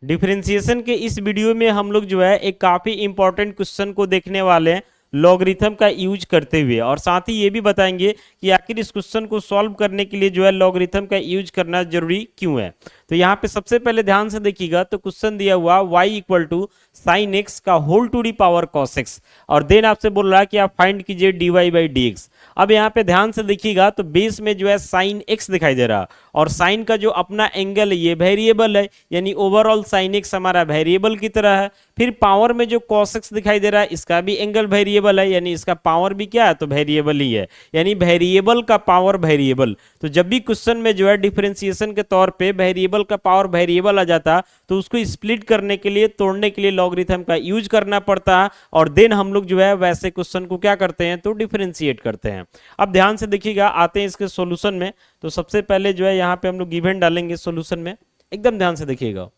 Differentiation के इस video में हम लोग जो है एक काफ़ी इंपॉर्टेंट क्वेश्चन को देखने वाले हैं लॉगरिथम का यूज करते हुए, और साथ ही ये भी बताएंगे कि आखिर इस क्वेश्चन को सॉल्व करने के लिए जो है लॉगरिथम का यूज करना जरूरी क्यों है। तो यहाँ पे सबसे पहले ध्यान से देखिएगा, तो क्वेश्चन दिया हुआ y equal to sine x का whole to the power cos x, और देन आपसे बोल रहा है कि आप फाइंड कीजिए dy बाई डी एक्स। अब यहाँ पे ध्यान से देखिएगा तो बेस में जो है साइन एक्स दिखाई दे रहा, और साइन का जो अपना एंगल है ये वेरिएबल है, यानी ओवरऑल साइन एक्स हमारा वेरिएबल की तरह है। फिर पावर में जो कॉस एक्स दिखाई दे रहा है इसका भी एंगल वेरिएबल है, यानी इसका पावर भी क्या है, तो वेरिएबल ही है, यानी वेरिएबल का पावर वेरिएबल। तो जब भी क्वेश्चन में जो है डिफरेंशिएशन के तौर पे वेरिएबल का पावर वेरिएबल आ जाता तो उसको स्प्लिट करने के लिए, तोड़ने के लिए लॉगरिथम का यूज करना पड़ता है, और देन हम लोग जो है वैसे क्वेश्चन को क्या करते हैं, तो डिफरेंशिएट करते हैं। अब ध्यान से देखिएगा, आते हैं इसके सॉल्यूशन में। तो सबसे पहले जो है यहाँ पे हम लोग गिवन डालेंगे सॉल्यूशन में, एकदम ध्यान से देखिएगा।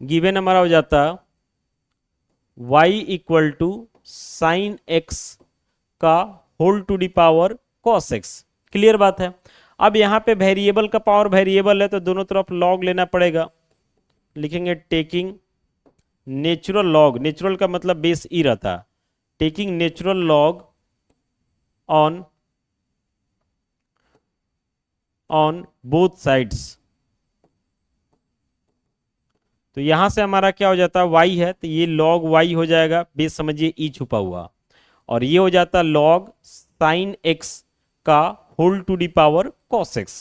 गिवन हमारा हो जाता y equal to sine x का whole to the power cos x. Clear बात है। अब यहाँ पे वेरिएबल का पावर वेरिएबल है तो दोनों तरफ लॉग लेना पड़ेगा। लिखेंगे टेकिंग नेचुरल लॉग, नेचुरल का मतलब बेस ई रहता, taking natural log on both sides. तो यहां से हमारा क्या हो जाता है, y है तो ये log y हो जाएगा, बेस समझिए ई छुपा हुआ, और ये हो जाता log साइन x का whole to the power cos x।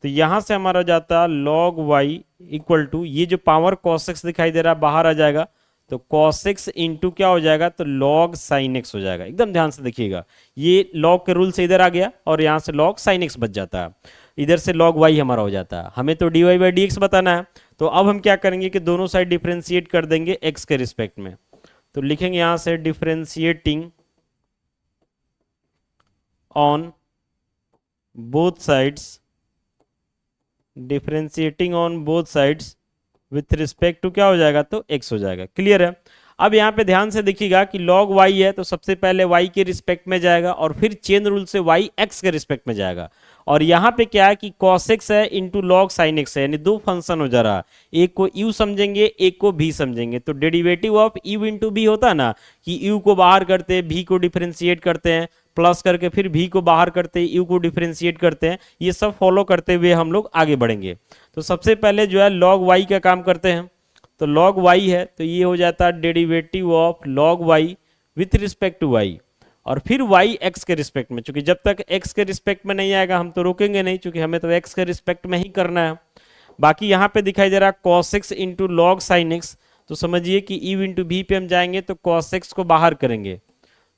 तो यहां से हमारा जाता log y इक्वल टू, ये जो पावर cos x दिखाई दे रहा है बाहर आ जाएगा, तो cos x इंटू क्या हो जाएगा, तो log sin x हो जाएगा। एकदम ध्यान से देखिएगा, ये log के रूल से इधर आ गया और यहां से log sin x बच जाता है, इधर से log y हमारा हो जाता है। हमें तो dy बाई डी एक्स बताना है, तो अब हम क्या करेंगे कि दोनों साइड डिफरेंशिएट कर देंगे x के रिस्पेक्ट में। तो लिखेंगे यहां से differentiating on both sides, differentiating on both sides with respect to क्या हो जाएगा, तो x हो जाएगा। क्लियर है। अब यहाँ पे ध्यान से देखिएगा कि log y है तो सबसे पहले y के रिस्पेक्ट में जाएगा और फिर चेन रूल से y x के रिस्पेक्ट में जाएगा, और यहाँ पे क्या है कि cos x है इंटू log sin x है, यानी दो फंक्शन हो जा रहा है, एक को u समझेंगे एक को v समझेंगे। तो derivative of u into v होता है ना, कि u को बाहर करते हैं v को डिफरेंशिएट करते हैं, प्लस करके फिर v को बाहर करते हैं u को डिफरेंशिएट करते हैं, ये सब फॉलो करते हुए हम लोग आगे बढ़ेंगे। तो सबसे पहले जो है log y का काम करते हैं। तो log y है तो ये हो जाता है derivative of log y with respect to y, और फिर y x के रिस्पेक्ट में, क्योंकि जब तक x के रिस्पेक्ट में नहीं आएगा हम तो रोकेंगे नहीं, क्योंकि हमें तो x के रिस्पेक्ट में ही करना है। बाकी यहाँ पे दिखाई दे रहा है cos x into log sign x, तो समझिए कि u इंटू v पे हम जाएंगे तो cos x को बाहर करेंगे,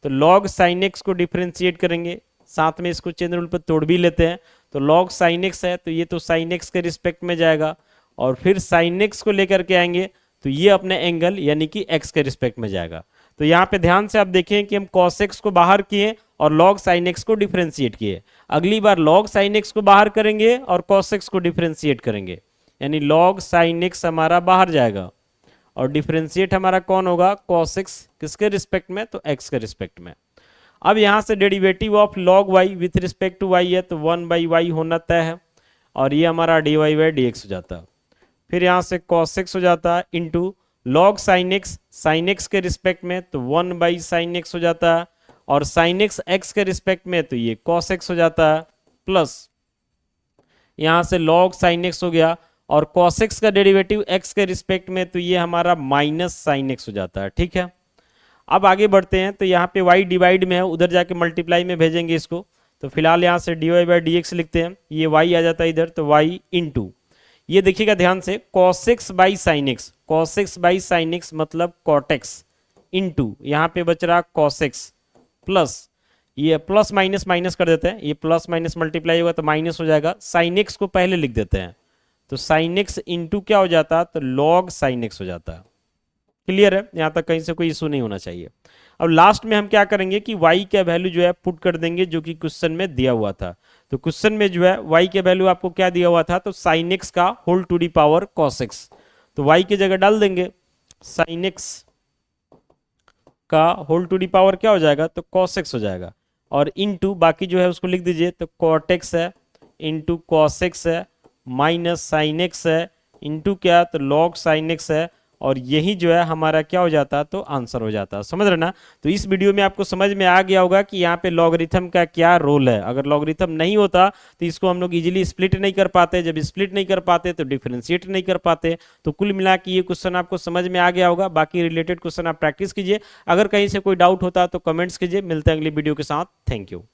तो log sin x को डिफरेंशिएट करेंगे, साथ में इसको चेन रूल पर तोड़ भी लेते हैं। तो log sin x है तो ये तो sin x के रिस्पेक्ट में जाएगा, और फिर sin x को लेकर के आएंगे तो ये अपने एंगल यानी कि x के रिस्पेक्ट में जाएगा। तो यहाँ पे ध्यान से आप देखें कि हम cos x को बाहर किए और log sin x को डिफरेंशिएट किए, अगली बार log sin x को बाहर करेंगे और cos x को डिफरेंशिएट करेंगे, यानी log sin x हमारा बाहर जाएगा और डिफरेंशिएट हमारा कौन होगा, cos x, किसके रिस्पेक्ट में, तो x के रिस्पेक्ट में। अब यहाँ से derivative of log y with respect to y है तो 1 बाई y होना तय है, और ये हमारा dy बाई डी एक्स हो जाता है। फिर यहाँ से cos x हो जाता है इंटू log sin x के रिस्पेक्ट में तो 1 बाई साइन एक्स हो जाता है, और sin x x के रिस्पेक्ट में तो ये cos x हो जाता है, प्लस यहाँ से log sin x हो गया, और cos x का डेरिवेटिव x के रिस्पेक्ट में तो ये हमारा माइनस sin x हो जाता है। ठीक है। अब आगे बढ़ते हैं, तो यहाँ पे y डिवाइड में है, उधर जाके मल्टीप्लाई में भेजेंगे इसको, तो फिलहाल यहाँ से dy बाई डी एक्स लिखते हैं, ये y आ जाता है इधर, तो y इंटू, ये देखिएगा ध्यान से, cos x by sine x, cos x by sine x मतलब cot x, इंटू यहाँ पे बच रहा cos x, प्लस ये प्लस माइनस माइनस कर देते हैं, ये प्लस माइनस मल्टीप्लाई होगा तो माइनस हो जाएगा, साइन x को पहले लिख देते हैं, तो साइन x इंटू क्या हो जाता है, तो log साइन x हो जाता है। क्लियर है, यहाँ तक कहीं से कोई इशू नहीं होना चाहिए। अब लास्ट में हम क्या करेंगे कि y का वैल्यू जो है पुट कर देंगे, जो कि क्वेश्चन में दिया हुआ था। तो क्वेश्चन में जो है y के वैल्यू आपको क्या दिया हुआ था, तो sin x का whole to the power cos x, तो y की जगह डाल देंगे sin x का होल टू दी पावर क्या हो जाएगा, तो cos x हो जाएगा, और इनटू बाकी जो है उसको लिख दीजिए, तो cot x है इंटू cos x है माइनस sin x है इंटू क्या, तो log sin x है, और यही जो है हमारा क्या हो जाता, तो आंसर हो जाता। समझ रहे ना। तो इस वीडियो में आपको समझ में आ गया होगा कि यहाँ पे लॉगरिथम का क्या रोल है। अगर लॉगरिथम नहीं होता तो इसको हम लोग इजीली स्प्लिट नहीं कर पाते, जब स्प्लिट नहीं कर पाते तो डिफरेंशिएट नहीं कर पाते। तो कुल मिला के ये क्वेश्चन आपको समझ में आ गया होगा। बाकी रिलेटेड क्वेश्चन आप प्रैक्टिस कीजिए, अगर कहीं से कोई डाउट होता तो कमेंट्स कीजिए। मिलते हैं अगली वीडियो के साथ। Thank you.